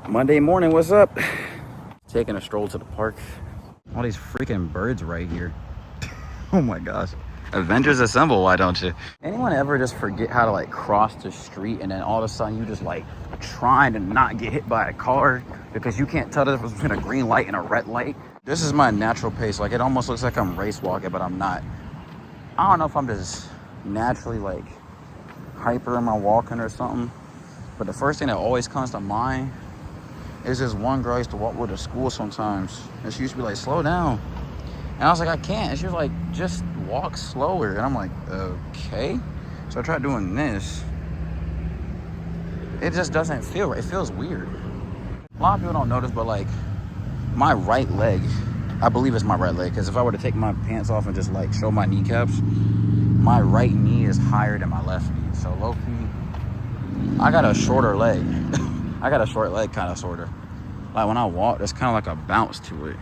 Monday morning, what's up? Taking a stroll to the park. All these freaking birds right here. Oh my gosh. Avengers Assemble, why don't you? Anyone ever just forget how to like cross the street and then all of a sudden you just like trying to not get hit by a car because you can't tell the difference between a green light and a red light? This is my natural pace. Like it almost looks like I'm race walking, but I'm not. I don't know if I'm just naturally like hyper in my walking or something. But the first thing that always comes to mind is this one girl I used to walk with to school sometimes. And she used to be like, slow down. And I was like, I can't. And she was like, just walk slower. And I'm like, okay. So I tried doing this. It just doesn't feel right. It feels weird. A lot of people don't notice, but like my right leg, I believe it's my right leg. Because if I were to take my pants off and just like show my kneecaps, my right knee is higher than my left knee. So low key, I got a shorter leg. I got a short leg, kind of, sort of. Like when I walk, there's kind of like a bounce to it.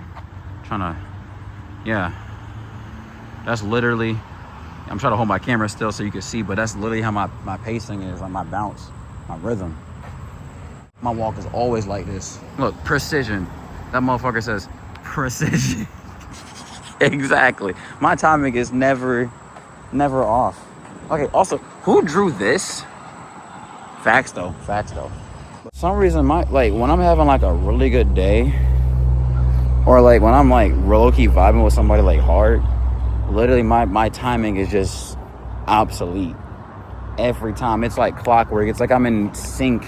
Yeah. That's literally, I'm trying to hold my camera still so you can see, but that's literally how my pacing is, like my bounce, my rhythm. My walk is always like this. Look, precision. That motherfucker says precision. Exactly. My timing is never off. Okay, also, who drew this? Facts though. For some reason, when I'm having like a really good day, or like when I'm like low-key vibing with somebody like hard, literally my timing is just obsolete every time. It's like clockwork. It's like I'm in sync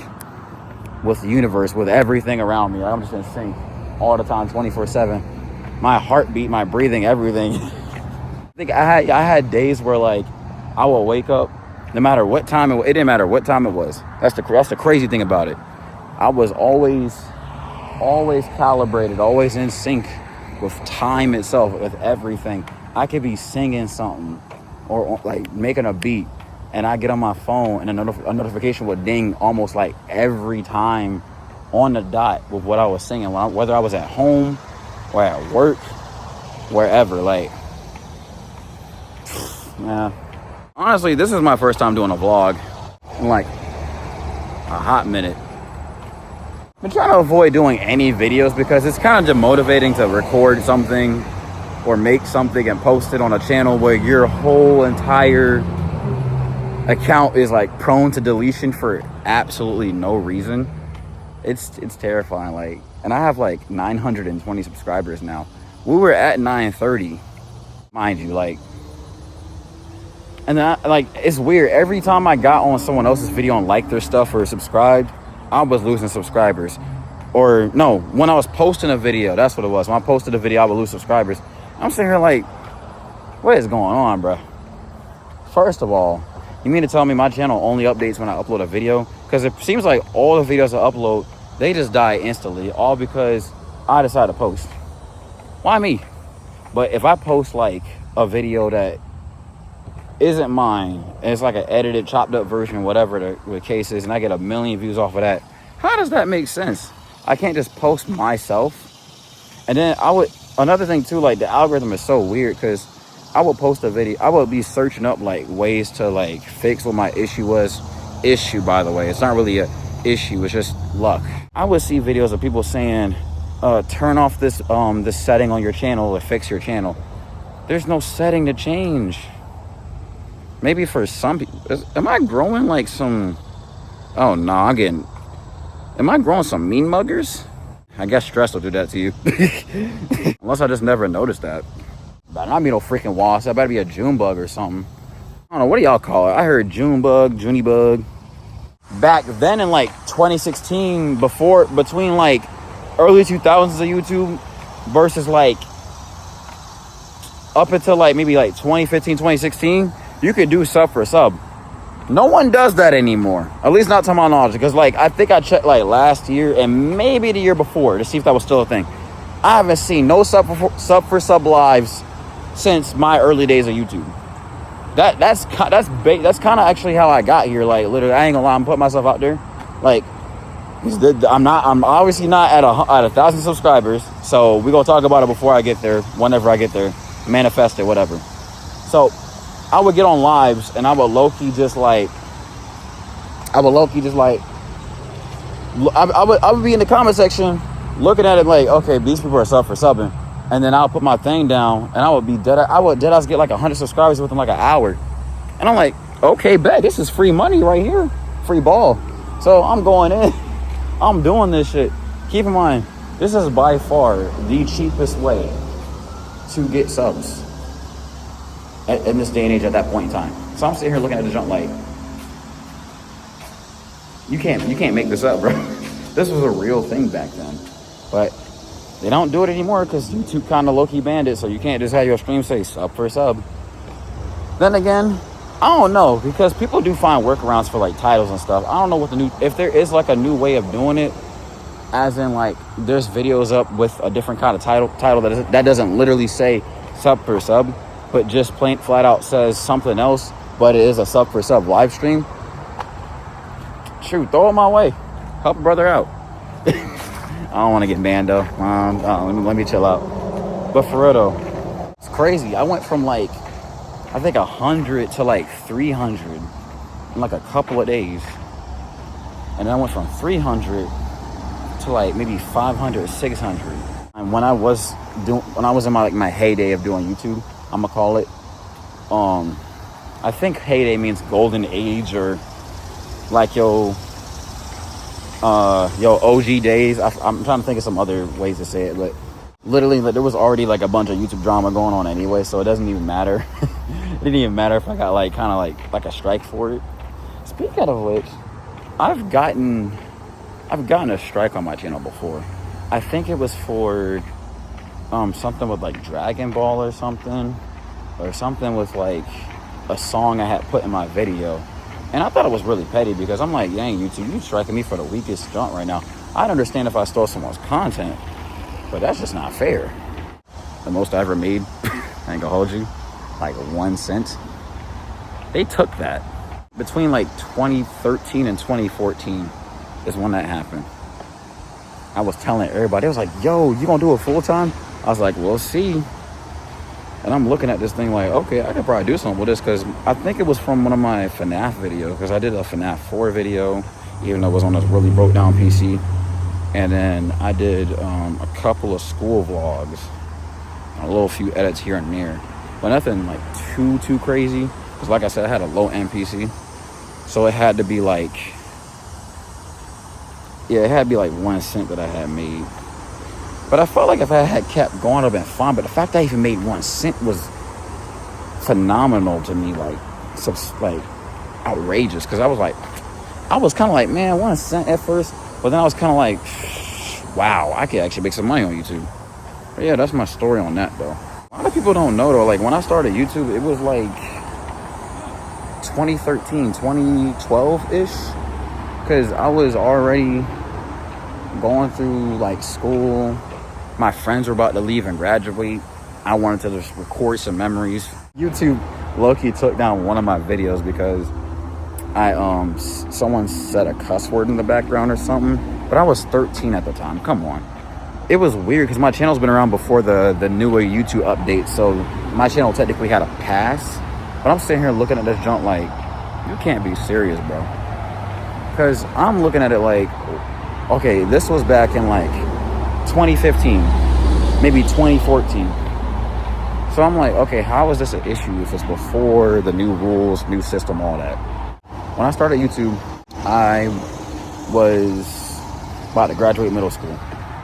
with the universe, with everything around me. Like I'm just in sync all the time, 24/7. My heartbeat, my breathing, everything. I think I had days where like I would wake up, no matter what time it didn't matter what time it was. That's the crazy thing about it. I was always calibrated, always in sync with time itself, with everything. I could be singing something or like making a beat, and I get on my phone and a notification would ding almost like every time on the dot with what I was singing, whether I was at home or at work, wherever. Like, yeah. Honestly, this is my first time doing a vlog in like a hot minute. I've been trying to avoid doing any videos because it's kind of demotivating to record something or make something and post it on a channel where your whole entire account is like prone to deletion for absolutely no reason. It's terrifying. Like, and I have like 920 subscribers now. We were at 930, mind you. Like, and then it's weird. Every time I got on someone else's video and liked their stuff or subscribed, I was losing subscribers. Or no, when I was posting a video, that's what it was. When I posted a video, I would lose subscribers. I'm sitting here like, what is going on, bro? First of all, you mean to tell me my channel only updates when I upload a video? Because it seems like all the videos I upload, they just die instantly, all because I decide to post. Why me? But if I post like a video that isn't mine, and it's like an edited, chopped up version, whatever the case is, and I get 1 million views off of that, how does that make sense? I can't just post myself. And then another thing too, like the algorithm is so weird because I would post a video, I would be searching up like ways to like fix what my issue was. Issue, by the way, it's not really a issue, it's just luck. I would see videos of people saying, turn off this setting on your channel to fix your channel. There's no setting to change. Maybe for some people. Am I growing like some... Oh, no, am I growing some mean muggers? I guess stress will do that to you. Unless I just never noticed that. But not be no freaking wasp. That better be a June bug or something. I don't know, what do y'all call it? I heard June bug, Junie bug. Back then in like 2016, between like early 2000s of YouTube versus like up until like maybe like 2015, 2016, you could do sub for sub. No one does that anymore, at least not to my knowledge, because like I think I checked like last year and maybe the year before to see if that was still a thing. I haven't seen no sub for sub lives since my early days of YouTube. That's kind of actually how I got here. Like literally, I ain't gonna lie, I'm putting myself out there. Like, I'm obviously not at 1,000 subscribers, so we gonna talk about it before I get there, whenever I get there, manifest it, whatever. So I would get on lives and I would low-key just like I would be in the comment section looking at it like, okay, these people are sub for subbing. And then I'll put my thing down and I would deadass get like 100 subscribers within like an hour. And I'm like, okay, bet, this is free money right here. Free ball. So I'm going in. I'm doing this shit. Keep in mind, this is by far the cheapest way to get subs in this day and age at that point in time. So I'm sitting here looking at the junk like, you can't make this up, bro. This was a real thing back then. But they don't do it anymore because YouTube kind of low-key banned it, so you can't just have your stream say sub for sub. Then again, I don't know, because people do find workarounds for like titles and stuff. I don't know what if there is like a new way of doing it, as in like there's videos up with a different kind of title that doesn't literally say sub for sub, but just plain flat out says something else, but it is a sub for sub live stream. Shoot, throw it my way. Help a brother out. I don't want to get banned though. Let me chill out. But for real though, it's crazy. I went from like, I think 100 to like 300 in like a couple of days. And then I went from 300 to like maybe 500, 600. And when I was in my heyday of doing YouTube, I'm gonna call it. I think heyday means golden age, or like your OG days. I'm trying to think of some other ways to say it, but literally like, there was already like a bunch of YouTube drama going on anyway, so it doesn't even matter. It didn't even matter if I got like kind of like a strike for it. Speaking of which, I've gotten a strike on my channel before. I think it was for something with like Dragon Ball or something with like a song I had put in my video. And I thought it was really petty because I'm like, dang, YouTube, you striking me for the weakest junk right now. I'd understand if I stole someone's content, but that's just not fair. The most I ever made, I ain't gonna hold you, like 1 cent. They took that. Between like 2013 and 2014 is when that happened. I was telling everybody, I was like, yo, you gonna do it full time? I was like, we'll see. And I'm looking at this thing like, okay, I could probably do something with this, because I think it was from one of my FNAF videos, because I did a FNAF 4 video, even though it was on this really broke down PC. And then I did a couple of school vlogs, a little few edits here and there, but nothing like too crazy, because like I said, I had a low end PC, so it had to be like, yeah, it had to be like 1 cent that I had made. But I felt like if I had kept going, I'd been fine. But the fact that I even made 1 cent was phenomenal to me, like outrageous. Because I was kind of like, man, 1 cent at first. But then I was kind of like, wow, I could actually make some money on YouTube. But yeah, that's my story on that, though. A lot of people don't know, though. Like, when I started YouTube, it was like 2013, 2012-ish. Because I was already going through, like, school. My friends were about to leave and graduate. I wanted to just record some memories. YouTube low-key took down one of my videos because someone said a cuss word in the background or something. But I was 13 at the time. Come on. It was weird because my channel's been around before the newer YouTube update, so my channel technically had a pass. But I'm sitting here looking at this junk like, you can't be serious, bro. Because I'm looking at it like, okay, this was back in like 2015, maybe 2014. So I'm like, okay, how is this an issue if it's before the new rules, new system, all that? When I started YouTube, I was about to graduate middle school,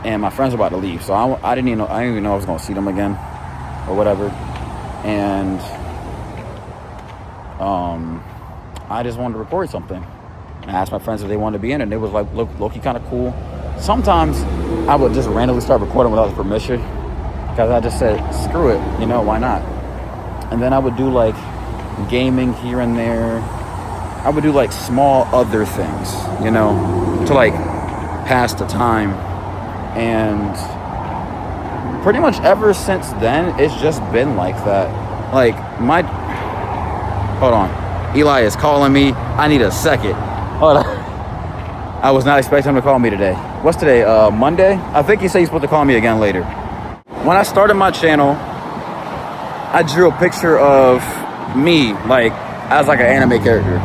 and my friends were about to leave. So I didn't even know I was gonna see them again or whatever. And I just wanted to record something. And I asked my friends if they wanted to be in it, and it was like low-key kind of cool. Sometimes I would just randomly start recording without permission, because I just said, screw it, why not? And then I would do like gaming here and there. I would do like small other things, to like pass the time. And pretty much ever since then, it's just been like that. Like hold on, Eli is calling me. I need a second. Hold on. I was not expecting him to call me today. What's today? Monday? I think he said he's supposed to call me again later. When I started my channel, I drew a picture of me, like, as like an anime character.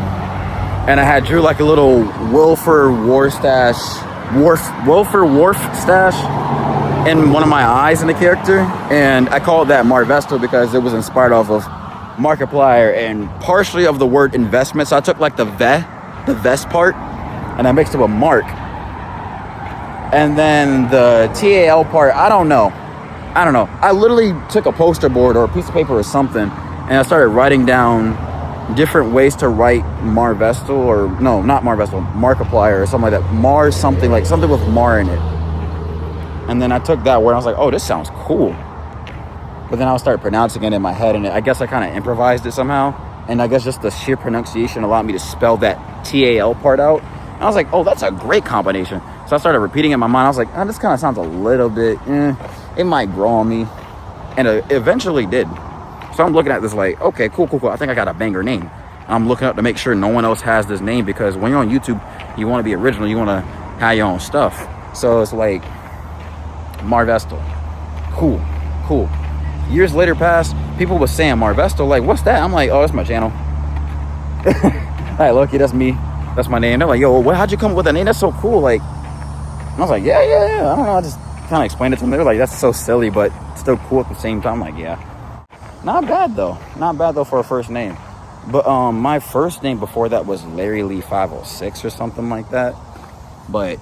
And I had drew like a little Wilford Warstash Wilford Wharf stash in one of my eyes in the character, and I call it that Marvestal because it was inspired off of Markiplier and partially of the word investment. So I took like the vest part, and I mixed it with Mark. And then the TAL part, I don't know. I literally took a poster board or a piece of paper or something, and I started writing down different ways to write Marvestal, or no, not Marvestal, Markiplier or something like that. Something with Mar in it. And then I took that word, and I was like, oh, this sounds cool. But then I started pronouncing it in my head, and I guess I kind of improvised it somehow. And I guess just the sheer pronunciation allowed me to spell that TAL part out. And I was like, oh, that's a great combination. So I started repeating it in my mind. I was like, oh, this kind of sounds a little bit, it might grow on me. And it eventually did. So I'm looking at this like, okay, cool. I think I got a banger name. I'm looking up to make sure no one else has this name, because when you're on YouTube, you want to be original. You want to have your own stuff. So it's like, Marvestal. Cool. Years later passed, people were saying Marvestal, like, what's that? I'm like, oh, that's my channel. Hey, look, that's me. That's my name. They're like, yo, how'd you come up with that name? That's so cool. Like, and I was like, yeah. I don't know. I just kind of explained it to them. They're like, that's so silly, but still cool at the same time. I'm like, yeah. Not bad though for a first name. But my first name before that was Larry Lee 506 or something like that. But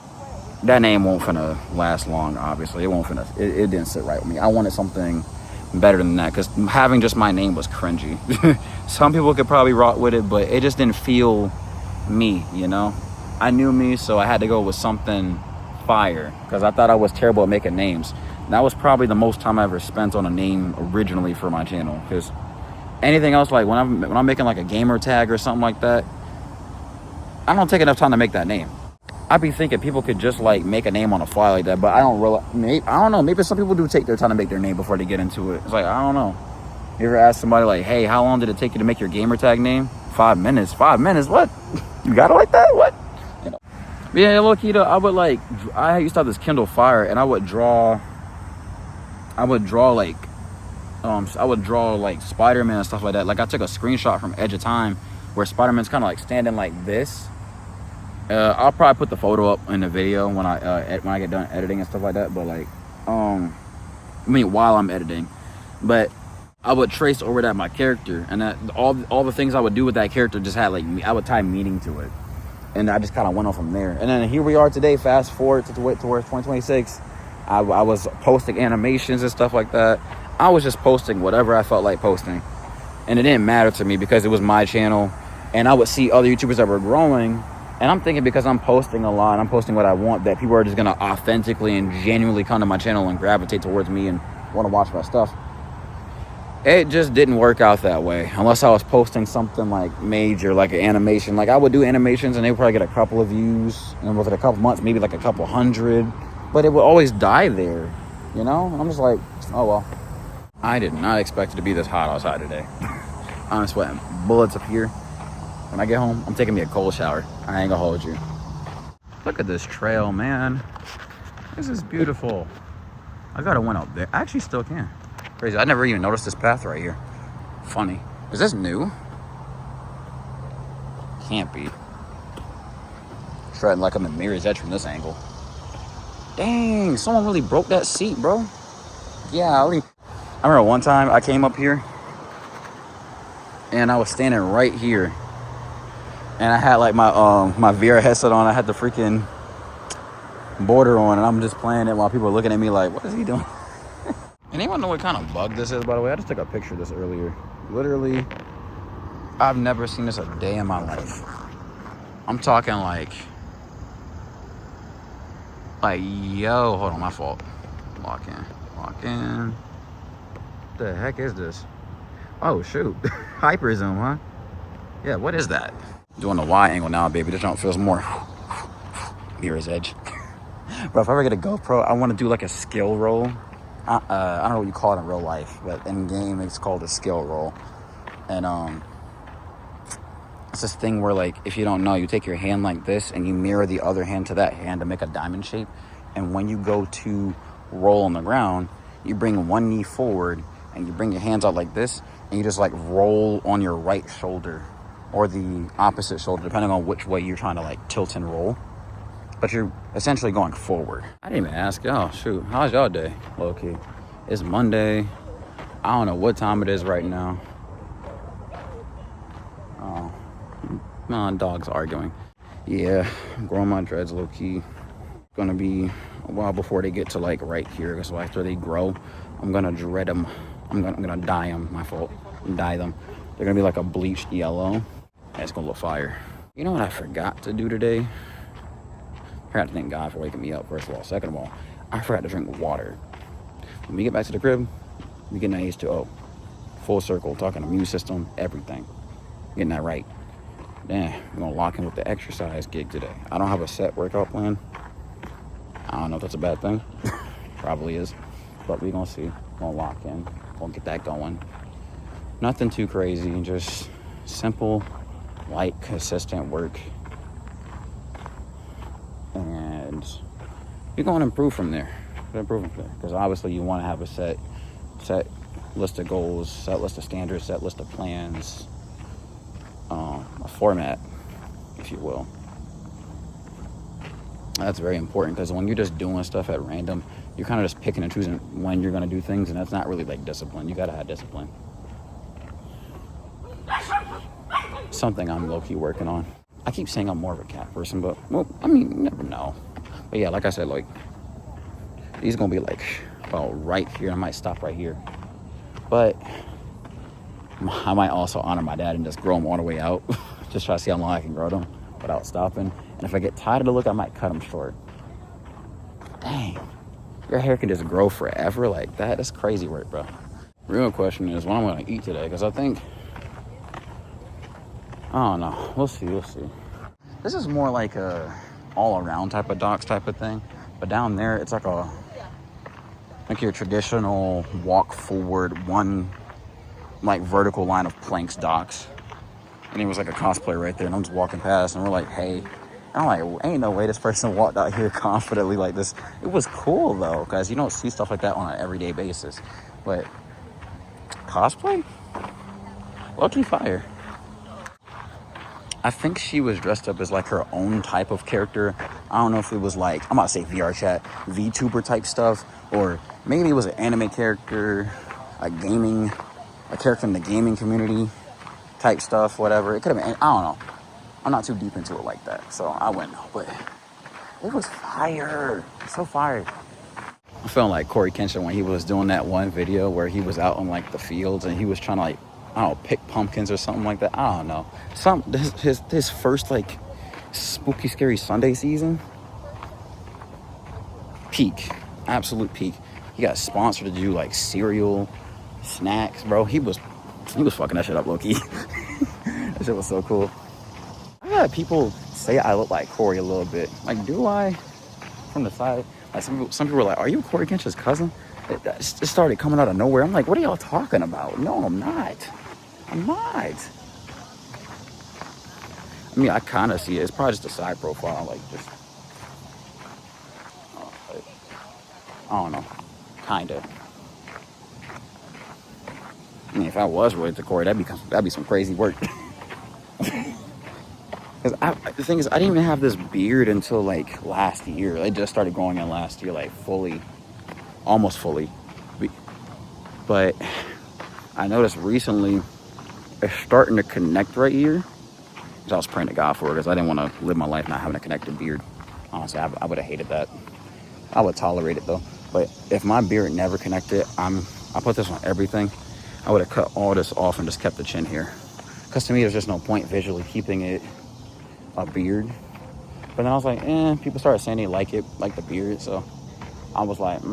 that name won't finna last long, obviously. It didn't sit right with me. I wanted something better than that, because having just my name was cringy. Some people could probably rock with it, but it just didn't feel me, you know? I knew me, so I had to go with something fire, because I thought I was terrible at making names. That was probably the most time I ever spent on a name originally for my channel, because anything else, like when I'm making like a gamer tag or something like that, I don't take enough time to make that name. I'd be thinking people could just like make a name on the fly like that, but I don't know. Maybe some people do take their time to make their name before they get into it. It's like, I don't know. You ever ask somebody like, hey, how long did it take you to make your gamer tag name? 5 minutes. 5 minutes? What? You got it like that? What? You know. Yeah, look, I used to have this Kindle Fire, and I would draw like Spider-Man and stuff like that. Like, I took a screenshot from Edge of Time where Spider-Man's kind of like standing like this. I'll probably put the photo up in the video when I get done editing and stuff like that. But like, while I'm editing, but I would trace over that my character, and that all the things I would do with that character just had like I would tie meaning to it, and I just kind of went on from there. And then here we are today. Fast forward towards 2026. I was posting animations and stuff like that. I was just posting whatever I felt like posting, and it didn't matter to me because it was my channel, and I would see other YouTubers that were growing. And I'm thinking, because I'm posting a lot, I'm posting what I want, that people are just going to authentically and genuinely come to my channel and gravitate towards me and want to watch my stuff. It just didn't work out that way. Unless I was posting something like major, like an animation. Like, I would do animations and they would probably get a couple of views. And within a couple months, maybe like a couple hundred. But it would always die there, you know? And I'm just like, oh well. I did not expect it to be this hot outside today. I'm sweating bullets up here. When I get home, I'm taking me a cold shower. I ain't gonna hold you. Look at this trail, man. This is beautiful. I gotta went up there. I actually still can. Crazy. I never even noticed this path right here. Funny. Is this new? Can't be. Treading like I'm in Mirror's Edge from this angle. Dang, someone really broke that seat, bro. Yeah, I remember one time I came up here and I was standing right here. And I had like my VR headset on. I had the freaking border on, and I'm just playing it while people are looking at me like, what is he doing? Anyone know what kind of bug this is, by the way? I just took a picture of this earlier. Literally, I've never seen this a day in my life. I'm talking like, yo, hold on, my fault. Lock in. What the heck is this? Oh, shoot. Hyper zoom, huh? Yeah, what is that? Doing the wide angle now, baby. This jump feels more Mirror's Edge. But if I ever get a GoPro, I want to do like a skill roll. I don't know what you call it in real life, but in game it's called a skill roll. And it's this thing where, like, if you don't know, you take your hand like this and you mirror the other hand to that hand to make a diamond shape. And when you go to roll on the ground, you bring one knee forward and you bring your hands out like this, and you just like roll on your right shoulder or the opposite shoulder, depending on which way you're trying to like tilt and roll. but you're essentially going forward. I didn't even ask y'all. Shoot, how's y'all day? Low key. It's Monday. I don't know what time it is right now. Oh, my dog's arguing. Yeah, I'm growing my dreads low key. Gonna be a while before they get to like right here. So after they grow, I'm gonna dread them. I'm gonna dye them. My fault. Dye them. They're gonna be like a bleached yellow. And it's gonna look fire. You know what I forgot to do today? I forgot to thank God for waking me up, first of all. Second of all, I forgot to drink water. When we get back to the crib, we get that H2O. Full circle, talking immune system, everything. Getting that right. Then we're gonna lock in with the exercise gig today. I don't have a set workout plan. I don't know if that's a bad thing. Probably is. But we're gonna see. Gonna lock in. Gonna get that going. Nothing too crazy, just simple, light, consistent work. And you're going to improve from there. Because obviously you want to have a set list of goals, set list of standards, set list of plans, a format, if you will. That's very important, because when you're just doing stuff at random, you're kind of just picking and choosing when you're going to do things, and that's not really like discipline. You got to have discipline. Something I'm low-key working on. I keep saying I'm more of a cat person, but, well, I mean, you never know. But yeah, like I said, like, these gonna be like, well, right here. I might stop right here. But I might also honor my dad and just grow them all the way out. Just try to see how long I can grow them without stopping. And if I get tired of the look, I might cut them short. Dang, your hair can just grow forever like that? That's crazy work, bro. Real question is what I'm gonna eat today, because I think, I don't know. We'll see. This is more like a all-around type of docks type of thing. But down there, it's like your traditional walk forward, one like vertical line of planks docks. And it was like a cosplayer right there, and I'm just walking past, and we're like, hey. And I'm like, ain't no way this person walked out here confidently like this. It was cool though, because you don't see stuff like that on an everyday basis. But cosplay? Low-key fire. I think she was dressed up as like her own type of character. I don't know if it was like, I'm about to say VR chat, VTuber type stuff, or maybe it was an anime character, a character in the gaming community type stuff, whatever. It could have been, I don't know. I'm not too deep into it like that, so I wouldn't know, but it was fire. So fire. I felt like Corey Kenshin when he was doing that one video where he was out on like the fields and he was trying to like, I don't know, pick pumpkins or something like that. I don't know. His first like spooky scary Sunday season. Peak. Absolute peak. He got sponsored to do like cereal, snacks, bro. He was fucking that shit up, low-key. That shit was so cool. I had people say I look like Corey a little bit. Like, do I? From the side. Like some people were like, are you Corey Kenshin's cousin? It started coming out of nowhere. I'm like, what are y'all talking about? No, I'm not. I mean, I kind of see it. It's probably just a side profile, like just, I don't know, kind of. I mean, if I was related to Corey, that'd be some crazy work. Because the thing is, I didn't even have this beard until like last year. It just started growing in last year, like fully, almost fully. But I noticed recently it's starting to connect right here. I was praying to God for it because I didn't want to live my life not having a connected beard. Honestly, I would have hated that. I would tolerate it though. But if my beard never connected, I put this on everything. I would have cut all this off and just kept the chin here. Because to me, there's just no point visually keeping it a beard. But then I was like, people started saying they like it, like the beard. So I was like,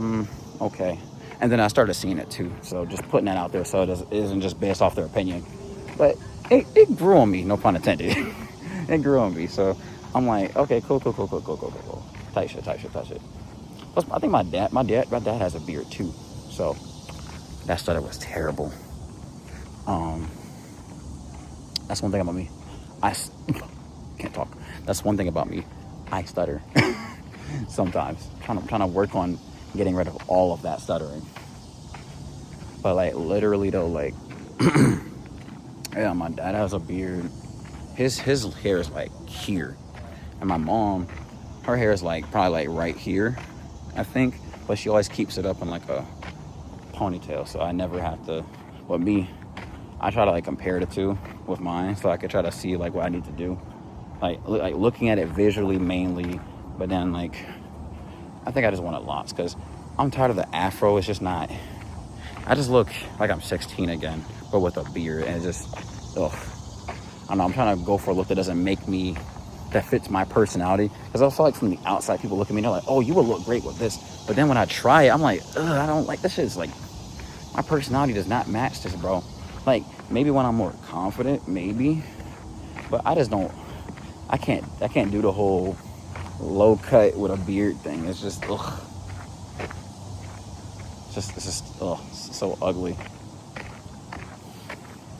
okay. And then I started seeing it too. So just putting that out there so it isn't just based off their opinion. But it grew on me, no pun intended. It grew on me. So I'm like, okay, cool. Tight shit. Plus, I think my dad has a beard too. So that stutter was terrible. That's one thing about me. I can't talk. That's one thing about me. I stutter sometimes. Trying to work on getting rid of all of that stuttering. But like literally though, like yeah, my dad has a beard. His hair is like here, and my mom Her hair is like probably like right here, I think, but she always keeps it up in like a ponytail, so I never have to. But me, I try to like compare the two with mine, so I can try to see like what I need to do, like looking at it visually mainly. But then like I think I just want it locks because I'm tired of the afro. It's just not. I just look like I'm 16 again, but with a beard, and it just, ugh. I don't know. I'm trying to go for a look that doesn't make me, that fits my personality. Because I feel like from the outside, people look at me and they're like, "Oh, you would look great with this." But then when I try it, I'm like, ugh, I don't like this. Shit's like, my personality does not match this, bro. Like maybe when I'm more confident, maybe, but I just don't. I can't do the whole low cut with a beard thing. It's just, ugh. It's just, ugh, it's so ugly.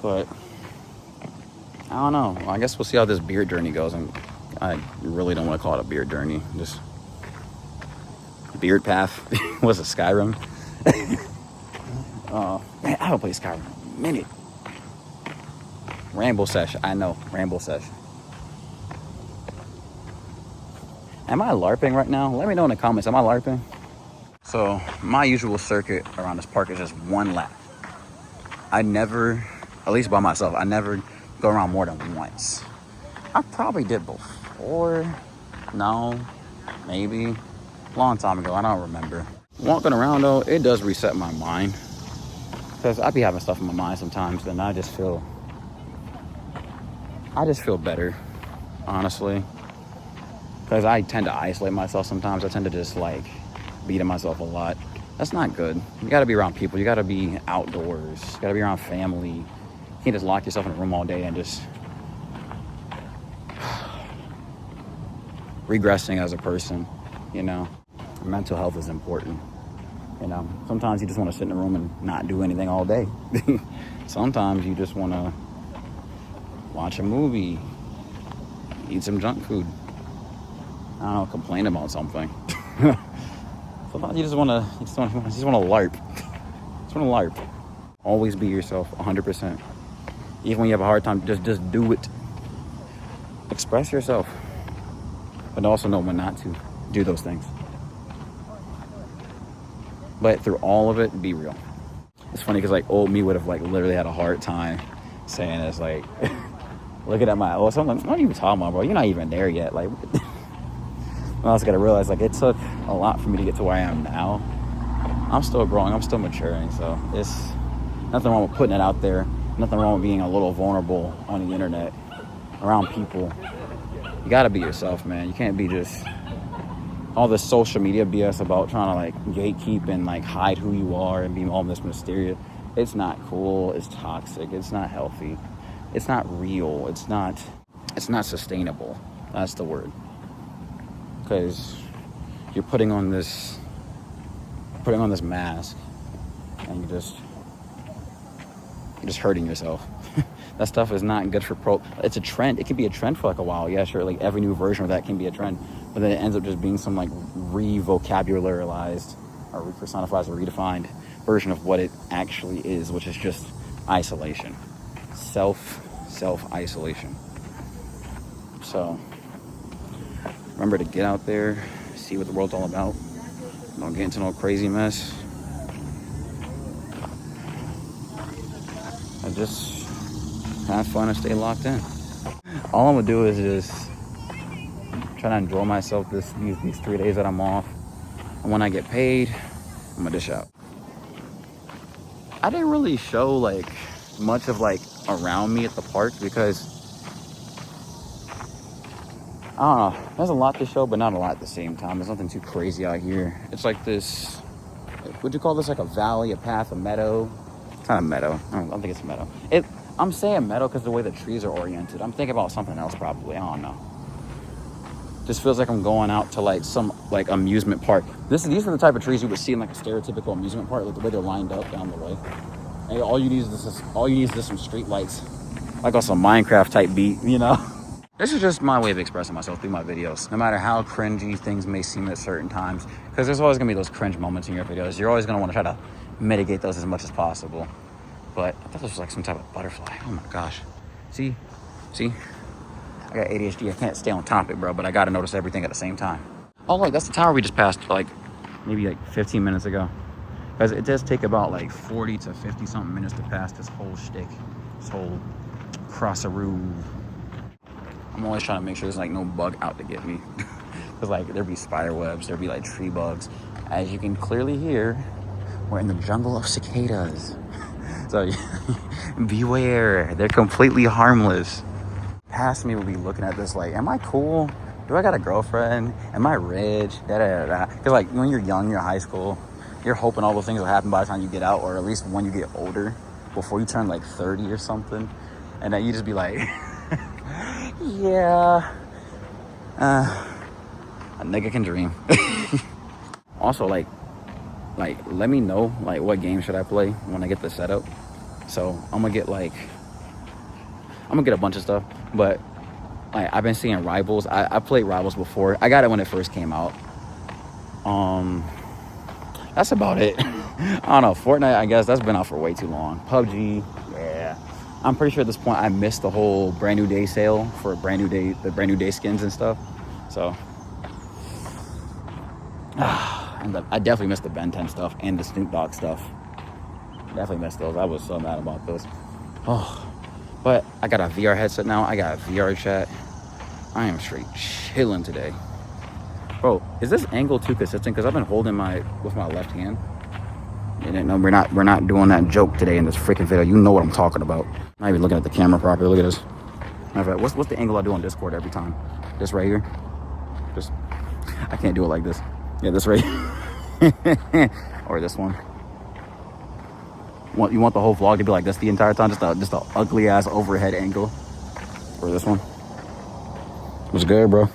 But I don't know. I guess we'll see how this beard journey goes. And I really don't want to call it a beard journey. Just beard path. What's it, Skyrim? Man, I haven't played Skyrim in a minute. Ramble Sesh. I know. Ramble Sesh. Am I LARPing right now? Let me know in the comments. Am I LARPing? So my usual circuit around this park is just one lap. I never, at least by myself, I never go around more than once. I probably did before. No, maybe. Long time ago, I don't remember. Walking around though, it does reset my mind. Because I be having stuff in my mind sometimes, and I just feel better, honestly. Because I tend to isolate myself sometimes. I tend to just like beat at myself a lot. That's not good. You gotta be around people. You gotta be outdoors. You gotta be around family. You can't just lock yourself in a room all day and just regressing as a person, you know. Mental health is important, you know. Sometimes you just want to sit in a room and not do anything all day. Sometimes you just want to watch a movie, eat some junk food, I don't know, complain about something. Sometimes you just want to LARP. Just want to LARP. Always be yourself, 100%. Even when you have a hard time, just do it. Express yourself, but also know when not to do those things. But through all of it, be real. It's funny because like old me would have like literally had a hard time saying this, like looking at my old, so I'm like, what are you talking about, bro? You're not even there yet. Like, I also got to realize like it took a lot for me to get to where I am now. I'm still growing, I'm still maturing, so it's nothing wrong with putting it out there. Nothing wrong with being a little vulnerable on the internet, around people. You gotta be yourself, man. You can't be just all this social media BS about trying to like gatekeep and like hide who you are and be all this mysterious. It's not cool, it's toxic, it's not healthy, it's not real, it's not sustainable. That's the word. Because you're putting on this mask and you're just hurting yourself. That stuff is not good for it's a trend. It can be a trend for like a while. Yeah, sure. Like every new version of that can be a trend, but then it ends up just being some like re-vocabularized or re-personified or redefined version of what it actually is, which is just isolation, self-isolation. So remember to get out there, see what the world's all about. Don't get into no crazy mess. And just have fun and stay locked in. All I'm gonna do is just try to enjoy myself these 3 days that I'm off. And when I get paid, I'm gonna dish out. I didn't really show like much of like around me at the park because I don't know, there's a lot to show, but not a lot at the same time. There's nothing too crazy out here. It's like this, would you call this like a valley, a path, a meadow? It's not a meadow. I don't think it's a meadow. I'm saying meadow because the way the trees are oriented. I'm thinking about something else probably. I don't know. Just feels like I'm going out to like some like amusement park. These are the type of trees you would see in like a stereotypical amusement park, like the way they're lined up down the way. And all you need is just some street lights, like on some Minecraft type beat, you know. This is just my way of expressing myself through my videos, no matter how cringy things may seem at certain times, because there's always gonna be those cringe moments in your videos. You're always gonna want to try to mitigate those as much as possible. But I thought this was like some type of butterfly. Oh my gosh. See? I got ADHD. I can't stay on topic, bro, but I gotta notice everything at the same time. Oh, look, that's the tower we just passed, like, maybe like 15 minutes ago. Because it does take about like 40 to 50 something minutes to pass this whole shtick, this whole crossaroo. I'm always trying to make sure there's like no bug out to get me. Because like there'd be spider webs, there'd be like tree bugs. As you can clearly hear, we're in the jungle of cicadas. So beware, they're completely harmless. Past me will be looking at this like, am I cool? Do I got a girlfriend? Am I rich? Because like when you're young, you're in high school, you're hoping all those things will happen by the time you get out, or at least when you get older, before you turn like 30 or something. And then you just be like, yeah, a nigga can dream. Also, like let me know like what game should I play when I get the setup. So I'm gonna get a bunch of stuff, but like I've been seeing Rivals. I played Rivals before. I got it when it first came out. That's about it. I don't know. Fortnite, I guess that's been out for way too long. PUBG, yeah. I'm pretty sure at this point I missed the whole brand new day sale for the brand new day skins and stuff. So, and I definitely missed the Ben 10 stuff and the Snoop Dogg stuff. Definitely missed those. I was so mad about those. Oh, but I got a VR headset now. I got a VR chat. I am straight chilling today. Bro, is this angle too consistent? Because I've been holding with my left hand. And no, we're not doing that joke today in this freaking video. You know what I'm talking about. I'm not even looking at the camera properly. Look at this. Matter of fact, what's the angle I do on Discord every time? This right here. Just I can't do it like this. Yeah, this right here. Or this one. You want the whole vlog to be like this the entire time? Just a ugly ass overhead angle. Or this one. What's good, bro?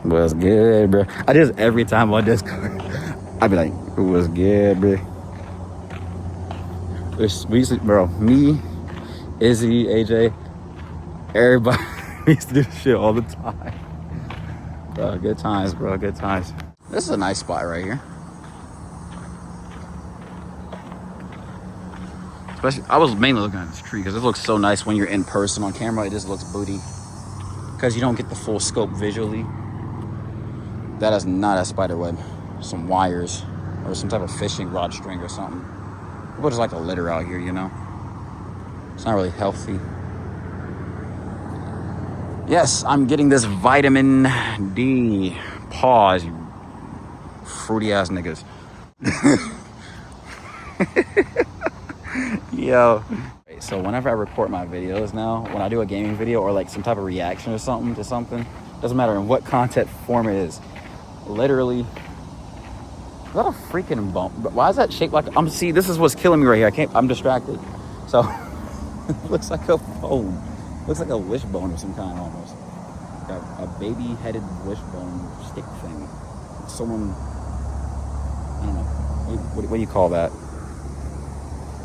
What's good, bro? I do this every time on Discord. I'd be like, what's good, bro? We used to, bro, me, Izzy, AJ, everybody we used to do this shit all the time. Bro, good times, bro, good times. This is a nice spot right here. Especially, I was mainly looking at this tree because it looks so nice when you're in person. On camera, it just looks booty. Because you don't get the full scope visually. That is not a spider web. Some wires or some type of fishing rod string or something. People just like to litter out here, you know? It's not really healthy. Yes, I'm getting this vitamin D. Pause, you fruity ass niggas. Yo. So whenever I record my videos now, when I do a gaming video or like some type of reaction or something to something, doesn't matter in what content form it is, literally, is that a freaking bone? Why is that shaped like, see, this is what's killing me right here. I'm distracted. So, it looks like a bone. Looks like a wishbone of some kind almost. Like a baby-headed wishbone stick thing. Someone, I don't know, what do you call that?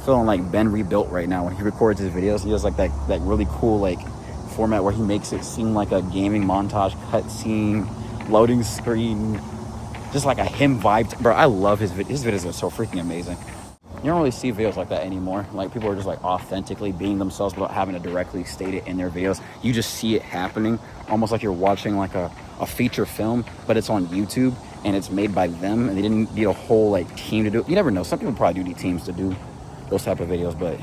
Feeling like Ben Rebuilt right now when he records his videos. He does like that really cool like format where he makes it seem like a gaming montage cutscene, loading screen, just like a him vibe. Bro, I love his videos. His videos are so freaking amazing. You don't really see videos like that anymore. Like people are just like authentically being themselves without having to directly state it in their videos. You just see it happening, almost like you're watching like a feature film, but it's on YouTube and it's made by them and they didn't need a whole like team to do it. You never know. Some people probably do need teams to do those type of videos, but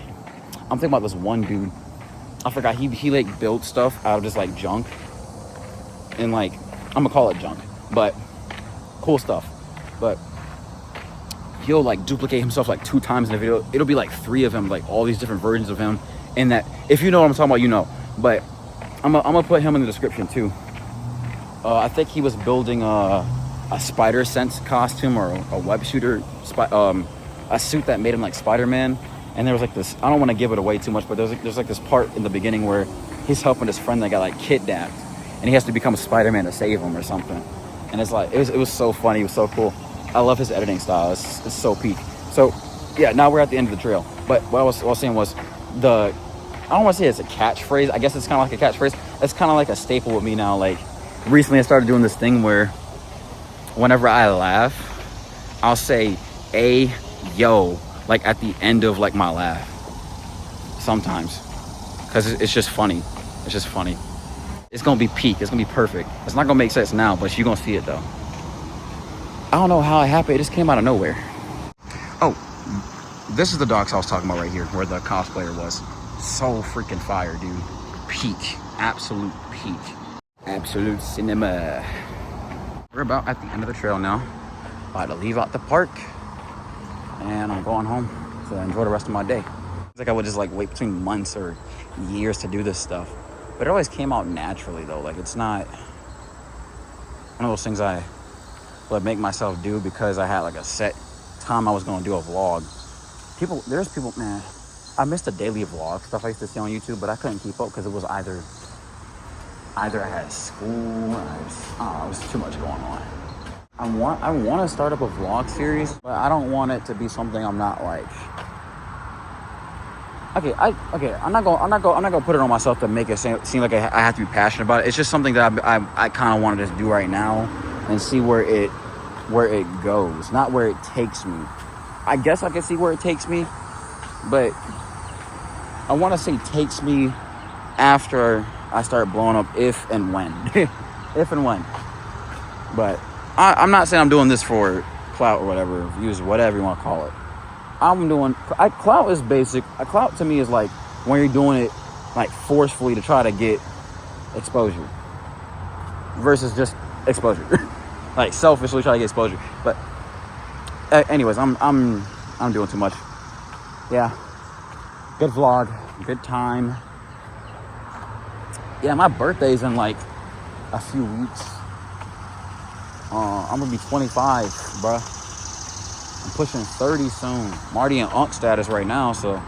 I'm thinking about this one dude. I forgot he like built stuff out of just like junk, and like I'm gonna call it junk, but cool stuff. But he'll like duplicate himself like 2 times in the video. It'll be like 3 of him, like all these different versions of him. And that, if you know what I'm talking about, you know. But I'm gonna put him in the description too. I think he was building a spider sense costume or a web shooter a suit that made him like Spider-Man. And there was like this, I don't want to give it away too much, but there's like this part in the beginning where he's helping his friend that got like kidnapped and he has to become Spider-Man to save him or something. And it's like, it was so funny, it was so cool. I love his editing style, it's so peak. So yeah, now we're at the end of the trail. But what I was saying was I don't want to say it's a catchphrase, I guess it's kind of like a catchphrase. It's kind of like a staple with me now. Like recently I started doing this thing where whenever I laugh, I'll say yo, like at the end of like my laugh sometimes, because it's just funny. It's gonna be peak. It's gonna be perfect. It's not gonna make sense now, but you're gonna see it though. I don't know how it happened. It just came out of nowhere. Oh, this is the docks I was talking about right here, where the cosplayer was. So freaking fire, dude. Peak. Absolute peak. Absolute cinema. We're about at the end of the trail now. About to leave out the park. And I'm going home to enjoy the rest of my day. It's like I would just like wait between months or years to do this stuff. But it always came out naturally though. Like it's not one of those things I would make myself do because I had like a set time I was gonna do a vlog. There's people, man, I missed the daily vlog stuff I used to see on YouTube, but I couldn't keep up because it was either I had school, it was too much going on. I want to start up a vlog series, but I don't want it to be something I'm not like. I'm not gonna put it on myself to make it seem like I have to be passionate about it. It's just something that I kind of wanted to do right now and see where it goes, not where it takes me. I guess I can see where it takes me, but I want to say takes me after I start blowing up, if and when. If and when. But I'm not saying I'm doing this for clout or whatever, views, whatever you want to call it. Clout is basic. Clout to me is like when you're doing it like forcefully to try to get exposure versus just exposure. Like selfishly try to get exposure. But anyways, I'm doing too much. Yeah. Good vlog. Good time. Yeah, my birthday's in like a few weeks. I'm gonna be 25, bruh. I'm pushing 30 soon. Marty and Unk status right now, so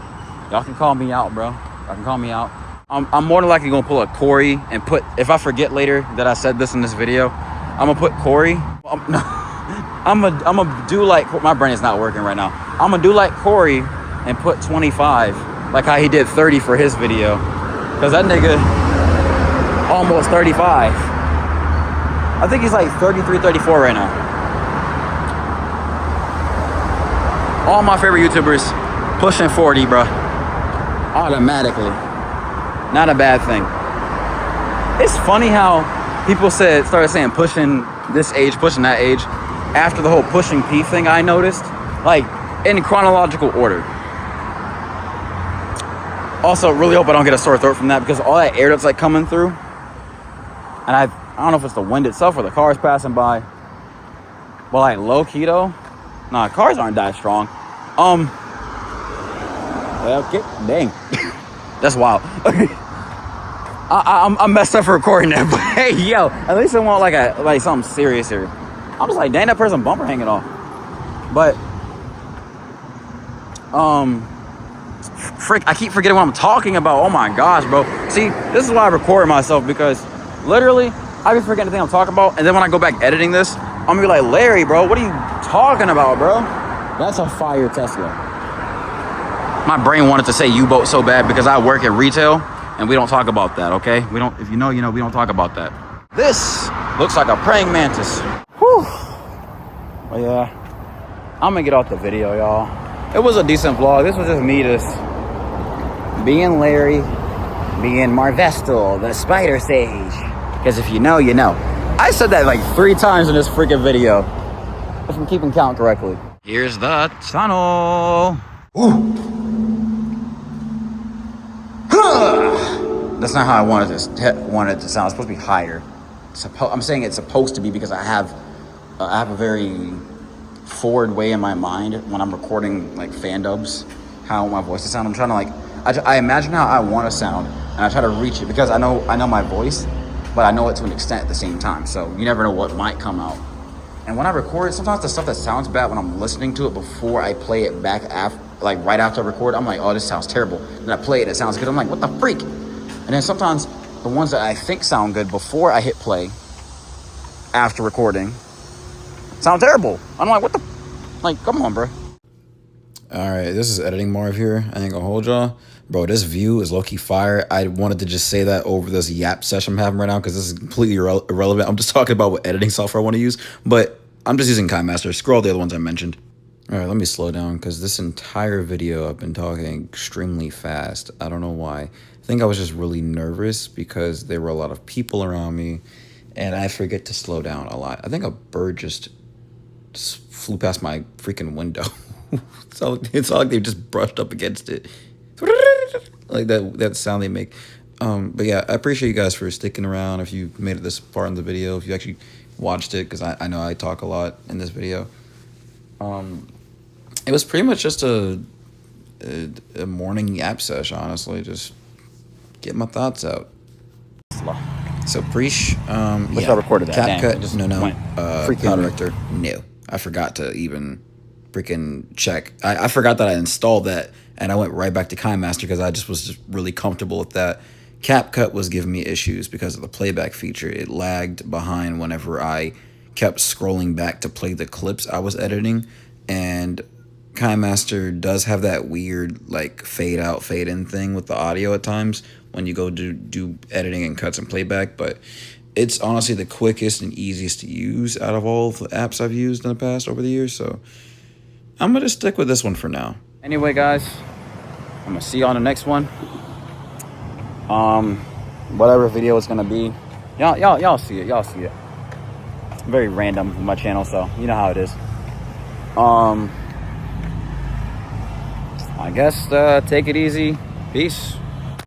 y'all can call me out, bro. Y'all can call me out. I'm more than likely gonna pull a Corey and put, if I forget later that I said this in this video, I'm gonna put Corey. I'm gonna do like, my brain is not working right now. I'm gonna do like Corey and put 25, like how he did 30 for his video. Cause that nigga almost 35. I think he's like 33, 34 right now. All my favorite YouTubers pushing 40, bro. Automatically. Not a bad thing. It's funny how people started saying pushing this age, pushing that age. After the whole pushing P thing, I noticed. Like, in chronological order. Also, really hope I don't get a sore throat from that because all that air that's like coming through. And I don't know if it's the wind itself or the cars passing by. But like low key though. Nah, cars aren't that strong. Okay, dang. That's wild. I'm messed up for recording that, but hey, yo, at least I want like something serious here. I'm just like, dang, that person bumper hanging off. But, frick, I keep forgetting what I'm talking about. Oh my gosh, bro. See, this is why I record myself because literally, I be forgetting the thing I'm talking about, and then when I go back editing this, I'm gonna be like, Larry, bro, what are you talking about, bro? That's a fire Tesla. My brain wanted to say U-boat so bad because I work at retail, and we don't talk about that, okay? We don't, if you know, you know, we don't talk about that. This looks like a praying mantis. Whew. Well, yeah, I'm gonna get off the video, y'all. It was a decent vlog. This was just me just being Larry, being Marvestal, the spider sage. Because if you know, you know. I said that like 3 times in this freaking video. If I'm keeping count correctly. Here's the tunnel. Ooh. That's not how I wanted it to sound. It's supposed to be higher. I'm saying it's supposed to be because I have a very forward way in my mind when I'm recording like fan dubs, how I want my voice to sound. I'm trying to like, I imagine how I want to sound, and I try to reach it because I know my voice, but I know it to an extent at the same time. So you never know what might come out. And when I record, sometimes the stuff that sounds bad when I'm listening to it before I play it back like right after I record, I'm like, oh, this sounds terrible. Then I play it, it sounds good. I'm like, what the freak? And then sometimes the ones that I think sound good before I hit play after recording sound terrible. I'm like, what the? Like, come on, bro. All right, this is editing Marv here. I ain't gonna hold y'all. Bro, this view is low-key fire. I wanted to just say that over this yap session I'm having right now because this is completely irrelevant. I'm just talking about what editing software I want to use, but I'm just using KineMaster. Scroll the other ones I mentioned. All right, let me slow down because this entire video I've been talking extremely fast. I don't know why. I think I was just really nervous because there were a lot of people around me, and I forget to slow down a lot. I think a bird just flew past my freaking window. It's all like they just brushed up against it, like that sound they make. But yeah, I appreciate you guys for sticking around. If you made it this far in the video, if you actually watched it, because I know I talk a lot in this video. It was pretty much just a morning yap sesh, honestly. Just get my thoughts out. So Preach, Wish I recorded that. CapCut, no. File Director, no. I forgot to even freaking check. I forgot that I installed that, and I went right back to KineMaster because I just was really comfortable with that. CapCut was giving me issues because of the playback feature. It lagged behind whenever I kept scrolling back to play the clips I was editing, and KineMaster does have that weird like fade out, fade in thing with the audio at times when you go do editing and cuts and playback, but it's honestly the quickest and easiest to use out of all the apps I've used in the past over the years, so I'm gonna stick with this one for now. Anyway, guys, I'm gonna see you on the next one. Whatever video it's gonna be, y'all see it. Y'all see it. Very random on my channel, so you know how it is. I guess take it easy. Peace.